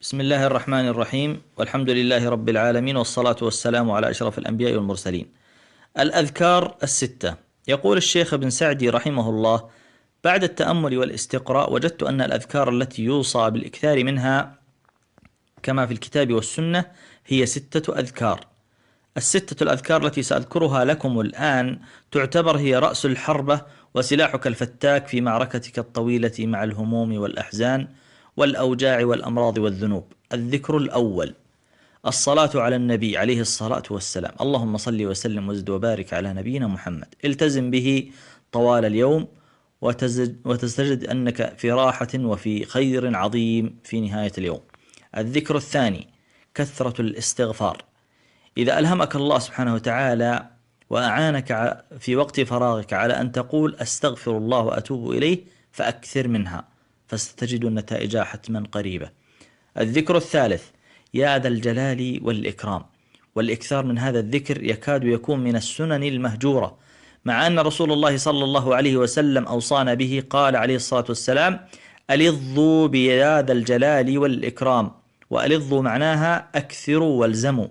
بسم الله الرحمن الرحيم، والحمد لله رب العالمين، والصلاة والسلام على أشرف الأنبياء والمرسلين. الأذكار الستة. يقول الشيخ ابن سعدي رحمه الله: بعد التأمل والاستقراء وجدت أن الأذكار التي يوصى بالإكثار منها كما في الكتاب والسنة هي 6 أذكار. الستة الأذكار التي سأذكرها لكم الآن تعتبر هي رأس الحربة وسلاحك الفتاك في معركتك الطويلة مع الهموم والأحزان والأوجاع والأمراض والذنوب. الذكر الأول: الصلاة على النبي عليه الصلاة والسلام. اللهم صل وسلم وزد وبارك على نبينا محمد. التزم به طوال اليوم وتستجد أنك في راحة وفي خير عظيم في نهاية اليوم. الذكر الثاني: كثرة الاستغفار. إذا ألهمك الله سبحانه وتعالى وأعانك في وقت فراغك على أن تقول أستغفر الله وأتوب إليه فأكثر منها، فستجد النتائج حتما قريبة. الذكر الثالث: يا ذا الجلال والإكرام. والإكثار من هذا الذكر يكاد يكون من السنن المهجورة، مع أن رسول الله صلى الله عليه وسلم أوصانا به. قال عليه الصلاة والسلام: ألظوا بيا ذا الجلال والإكرام. وألظوا معناها أكثروا والزموا،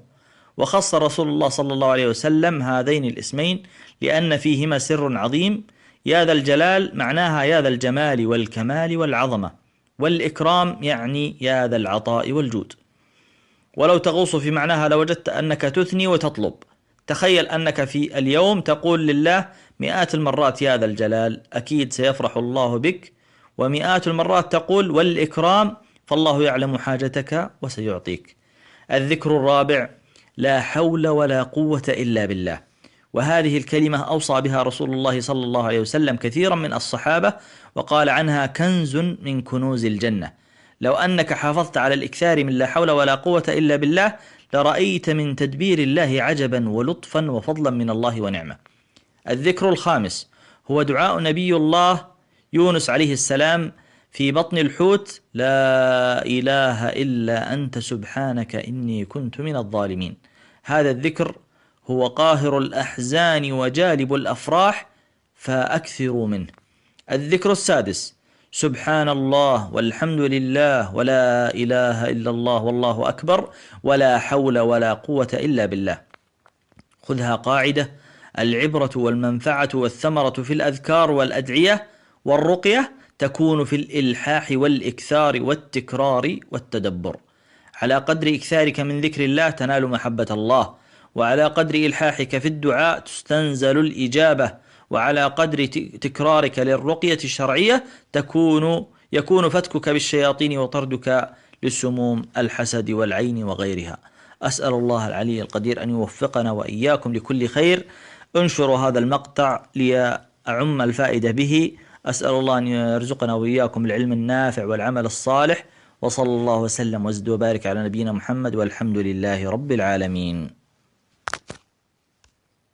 وخص رسول الله صلى الله عليه وسلم هذين الاسمين لأن فيهما سر عظيم. يا ذا الجلال معناها يا ذا الجمال والكمال والعظمة، والإكرام يعني يا ذا العطاء والجود. ولو تغوص في معناها لوجدت أنك تثني وتطلب. تخيل أنك في اليوم تقول لله مئات المرات يا ذا الجلال، أكيد سيفرح الله بك، ومئات المرات تقول والإكرام، فالله يعلم حاجتك وسيعطيك. الذكر الرابع: لا حول ولا قوة إلا بالله. وهذه الكلمة أوصى بها رسول الله صلى الله عليه وسلم كثيرا من الصحابة، وقال عنها كنز من كنوز الجنة. لو أنك حافظت على الإكثار من لا حول ولا قوة إلا بالله لرأيت من تدبير الله عجبا ولطفا وفضلا من الله ونعمة. الذكر الخامس هو دعاء نبي الله يونس عليه السلام في بطن الحوت: لا إله إلا أنت سبحانك إني كنت من الظالمين. هذا الذكر هو قاهر الأحزان وجالب الأفراح، فأكثروا منه. الذكر السادس: سبحان الله والحمد لله ولا إله إلا الله والله أكبر ولا حول ولا قوة إلا بالله. خذها قاعدة: العبرة والمنفعة والثمرة في الأذكار والأدعية والرقية تكون في الإلحاح والإكثار والتكرار والتدبر. على قدر إكثارك من ذكر الله تنال محبة الله، وعلى قدر إلحاحك في الدعاء تستنزل الإجابة، وعلى قدر تكرارك للرقية الشرعية يكون فتكك بالشياطين وطردك للسموم الحسد والعين وغيرها. أسأل الله العلي القدير أن يوفقنا وإياكم لكل خير. انشروا هذا المقطع ليعم الفائدة به. أسأل الله أن يرزقنا وإياكم العلم النافع والعمل الصالح، وصلى الله وسلم وزد وبارك على نبينا محمد، والحمد لله رب العالمين.